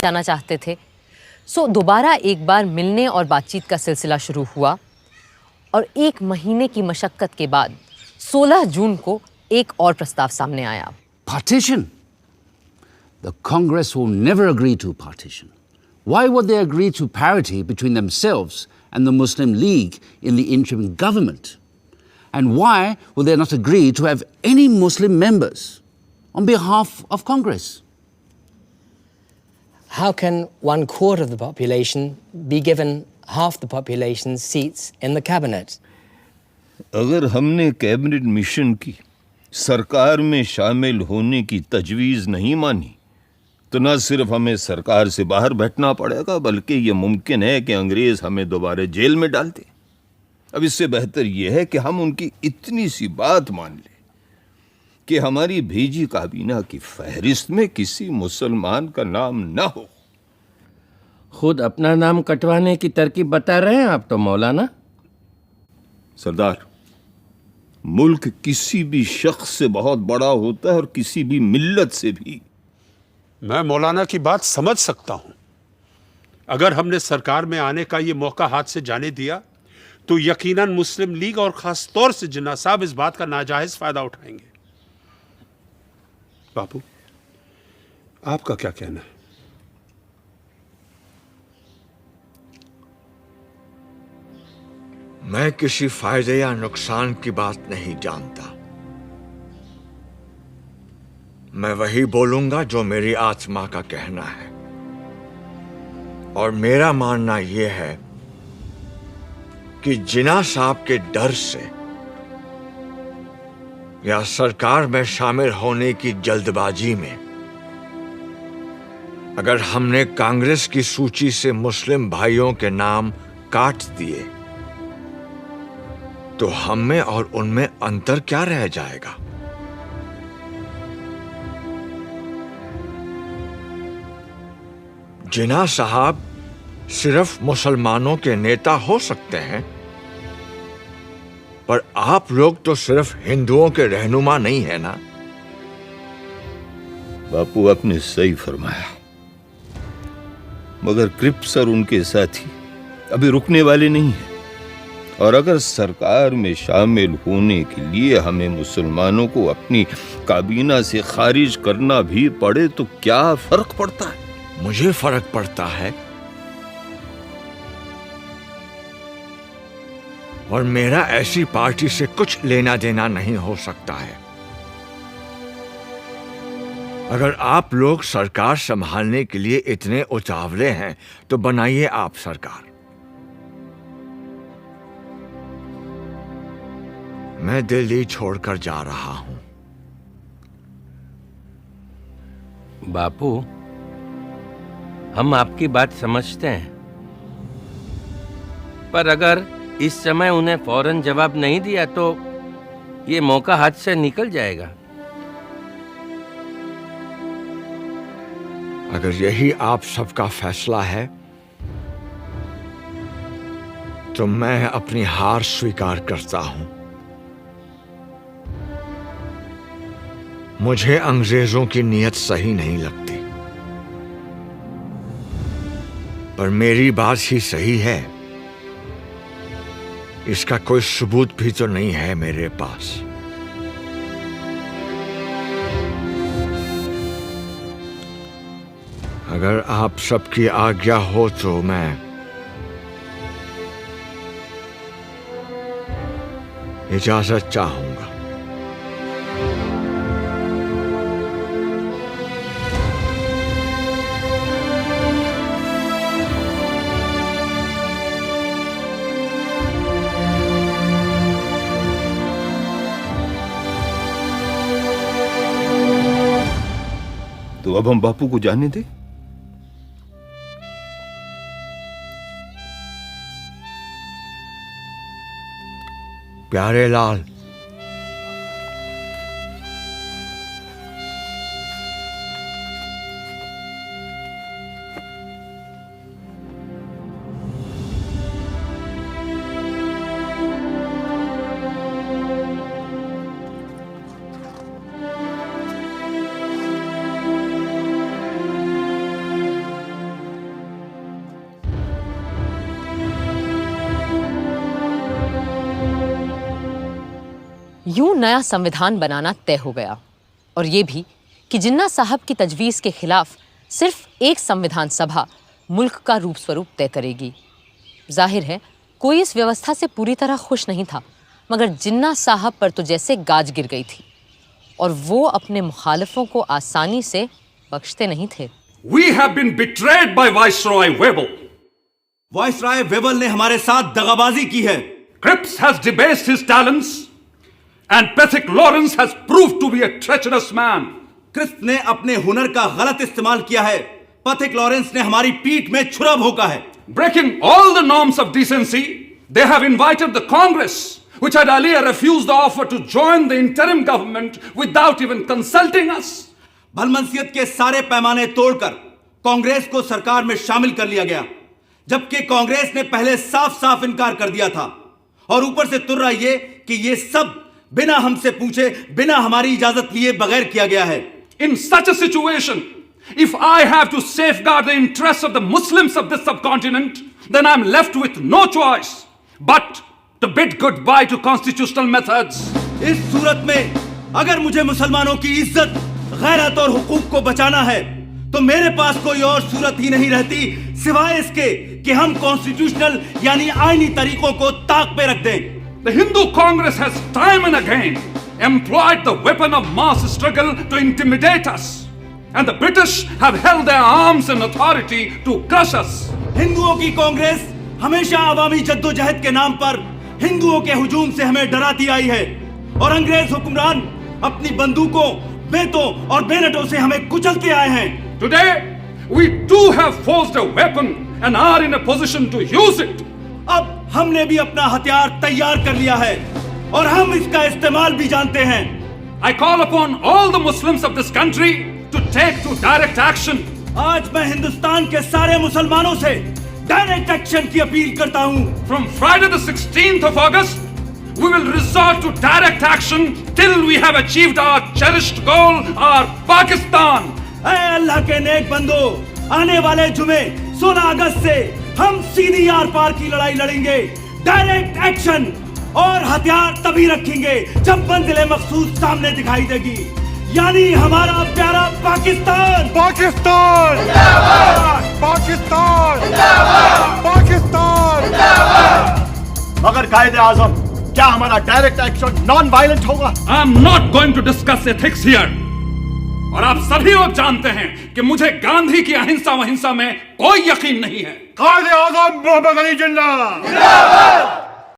जाना चाहते थे। सो दोबारा एक बार मिलने और बातचीत का सिलसिला शुरू हुआ और 1 महीने की मशक्कत के बाद 16 जून को एक और प्रस्ताव सामने आया। Partition? The Congress will never agree to partition. Why would they agree to parity between themselves and the Muslim League in the interim government? And why will they not agree to have any Muslim members on behalf of Congress? How can 1/4 of the population be given half the population's seats in the cabinet? अगर हमने cabinet mission की सरकार में शामिल होने की तजवीज़ नहीं मानी तो न सिर्फ हमें सरकार से बाहर बैठना पड़ेगा बल्कि ये मुमकिन है कि अंग्रेज हमें दोबारा जेल में डाल दें। अब इससे बेहतर यह है कि हम उनकी इतनी सी बात मान लें कि हमारी भेजी काबीना की फहरिस्त में किसी मुसलमान का नाम न हो। खुद अपना नाम कटवाने की तरकीब बता रहे हैं आप तो मौलाना। सरदार, मुल्क किसी भी शख्स से बहुत बड़ा होता है और किसी भी मिल्लत से भी। मैं मौलाना की बात समझ सकता हूं। अगर हमने सरकार में आने का ये मौका हाथ से जाने दिया तो यकीनन मुस्लिम लीग और खास तौर से जिन्ना साहब इस बात का नाजायज फायदा उठाएंगे। बापू, आपका क्या कहना है? मैं किसी फायदे या नुकसान की बात नहीं जानता। मैं वही बोलूंगा जो मेरी आत्मा का कहना है, और मेरा मानना यह है कि जिन्ना साहब के डर से या सरकार में शामिल होने की जल्दबाजी में अगर हमने कांग्रेस की सूची से मुस्लिम भाइयों के नाम काट दिए तो हम में और उनमें अंतर क्या रह जाएगा? जिन्ना साहब सिर्फ मुसलमानों के नेता हो सकते हैं, पर आप लोग तो सिर्फ हिंदुओं के रहनुमा नहीं है ना। बापू, आपने सही फरमाया, मगर क्रिप्स और उनके साथी अभी रुकने वाले नहीं हैं, और अगर सरकार में शामिल होने के लिए हमें मुसलमानों को अपनी काबीना से खारिज करना भी पड़े तो क्या फर्क पड़ता है? मुझे फर्क पड़ता है, और मेरा ऐसी पार्टी से कुछ लेना देना नहीं हो सकता है। अगर आप लोग सरकार संभालने के लिए इतने उतावले हैं तो बनाइए आप सरकार। मैं दिल्ली छोड़कर जा रहा हूं। बापू, हम आपकी बात समझते हैं, पर अगर इस समय उन्हें फौरन जवाब नहीं दिया तो ये मौका हाथ से निकल जाएगा। अगर यही आप सबका फैसला है तो मैं अपनी हार स्वीकार करता हूं। मुझे अंग्रेजों की नीयत सही नहीं लगती, पर मेरी बात ही सही है। इसका कोई सबूत भी तो नहीं है मेरे पास। अगर आप सबकी आज्ञा हो तो मैं इजाजत चाहूंगा। तो अब हम बापू को जाने दें। प्यारे लाल, यूं नया संविधान बनाना तय हो गया, और ये भी कि जिन्ना साहब की तजवीज़ के खिलाफ सिर्फ एक संविधान सभा मुल्क का रूप स्वरूप तय करेगी। जाहिर है कोई इस व्यवस्था से पूरी तरह खुश नहीं था, मगर जिन्ना साहब पर तो जैसे गाज गिर गई थी, और वो अपने मुखालिफों को आसानी से बख्शते नहीं थे। We have been betrayed by Viceroy Webel. Viceroy Wavell ने हमारे साथ दगाबाजी की है। Cripps has debased his talents, and Pethick Lawrence has proved to be a treacherous man. Cripps ने अपने हुनर का गलत इस्तेमाल किया है। पैथिक लॉरेंस ने हमारी पीठ में छुरा भोंका है। Breaking all the norms of decency, they have invited the Congress, which had earlier refused the offer to join the interim government without even consulting us. भलमनसियत के सारे पैमाने तोड़कर कांग्रेस को सरकार में शामिल कर लिया गया, जबकि कांग्रेस ने पहले साफ साफ इनकार कर दिया था, और ऊपर से तुर्रा ये कि ये सब बिना हमसे पूछे, बिना हमारी इजाजत लिए बगैर किया गया है। In such a situation, if I have to safeguard the interests of the Muslims of this subcontinent, then I'm left with no choice but to bid goodbye to constitutional methods. इस सूरत में अगर मुझे मुसलमानों की इज्जत, गैरत और हुकूक को बचाना है, तो मेरे पास कोई और सूरत ही नहीं रहती सिवाय इसके कि हम कॉन्स्टिट्यूशनल यानी आईनी तरीकों को ताक पे रख दें। The Hindu Congress has time and again employed the weapon of mass struggle to intimidate us, and the British have held their arms in authority to crush us. हिंदुओं की कांग्रेस हमेशा अवामी जद्दोजहद के नाम पर हिंदुओं के हुजूम से हमें डराती आई है, और अंग्रेज हुक्मरान अपनी बंदूकों, बेतों और बेनटों से हमें कुचलते आए हैं। Today, we too have forged a weapon and are in a position to use it. अब हमने भी अपना हथियार तैयार कर लिया है, और हम इसका इस्तेमाल भी जानते हैं। I call upon all the Muslims of this country to take to direct action. आज मैं हिंदुस्तान के सारे मुसलमानों से डायरेक्ट एक्शन की अपील करता हूँ। From Friday the 16th of August, we will resort to direct action till we have achieved our cherished goal, our Pakistan. ऐ अल्लाह के नेक बंदो, आने वाले जुमे 16 अगस्त से हम सीधी आर पार की लड़ाई लड़ेंगे। डायरेक्ट एक्शन और हथियार तभी रखेंगे जब मंजिल मखसूस सामने दिखाई देगी, यानी हमारा प्यारा पाकिस्तान। पाकिस्तान पाकिस्तान पाकिस्तान। मगर कायदे आजम, क्या हमारा डायरेक्ट एक्शन नॉन वायलेंट होगा? I am not going to discuss ethics here. और आप सभी लोग जानते हैं कि मुझे गांधी की अहिंसा वहिंसा में कोई यकीन नहीं है। कायदे आजम मोहम्मद अली जिन्ना।